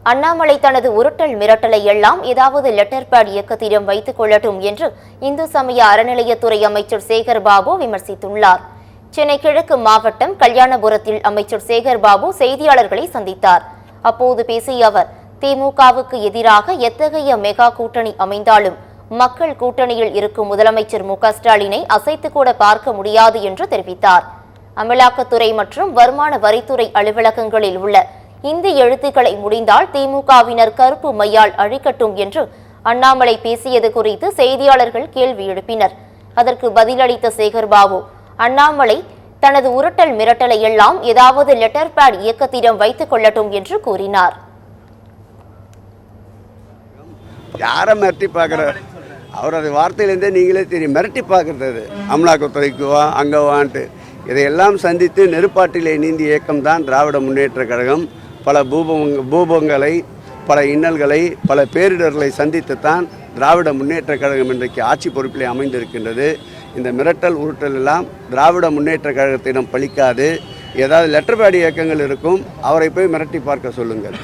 அண்ணாமலை தனது உருட்டல் மிரட்டலை எல்லாம் ஏதாவது லெட்டர் பேட் இயக்கத்திடம் வைத்துக் கொள்ளட்டும் என்று இந்து சமய அறநிலையத்துறை அமைச்சர் சேகர் பாபு விமர்சித்துள்ளார். சென்னை கிழக்கு மாவட்டம் கல்யாணபுரத்தில் அமைச்சர் சேகர் பாபு செய்தியாளர்களை சந்தித்தார். அப்போது பேசிய அவர், திமுகவுக்கு எதிராக எத்தகைய மெகா கூட்டணி அமைந்தாலும் மக்கள் கூட்டணியில் இருக்கும் முதலமைச்சர் மு க ஸ்டாலினை அசைத்து கூட பார்க்க முடியாது என்று தெரிவித்தார். அமலாக்கத்துறை மற்றும் வருமான வரித்துறை அலுவலகங்களில் உள்ள இந்தி எழுத்துக்களை முடிந்தால் திமுகவினர் கருப்பு மையால் அழிக்கட்டும் என்று அண்ணாமலை பேசியது குறித்து செய்தியாளர்கள் கேள்வி எழுப்பினர். அதற்கு பதிலளித்த சேகர் பாபு, அண்ணாமலை தனது உருட்டல் மிரட்டலை எல்லாம் ஏதாவது லெட்டர் பேட் இயக்கத்திடம் வைத்துக் கொள்ளட்டும் என்று கூறினார். யாரை மிரட்டி பார்க்குற அவரது வார்த்தையிலேருந்தே நீங்களே தெரியும், மிரட்டி பார்க்குறது அமலாக்கத்துறைக்கு வா அங்கே வான்ட்டு இதையெல்லாம் சந்தித்து நெருப்பாட்டிலே நீந்திய இயக்கம்தான் திராவிட முன்னேற்ற கழகம். பல பூபங்களை, பல இன்னல்களை, பல பேரிடர்களை சந்தித்துத்தான் திராவிட முன்னேற்ற கழகம் இன்றைக்கு ஆட்சி பொறுப்பிலே அமைந்திருக்கின்றது. இந்த மிரட்டல் உருட்டல் எல்லாம் திராவிட முன்னேற்ற கழகத்திடம் பலிக்காது. ஏதாவது லெட்டர் பேட் இயக்கங்கள் இருக்கும், அவரை போய் மிரட்டி பார்க்க சொல்லுங்கள்.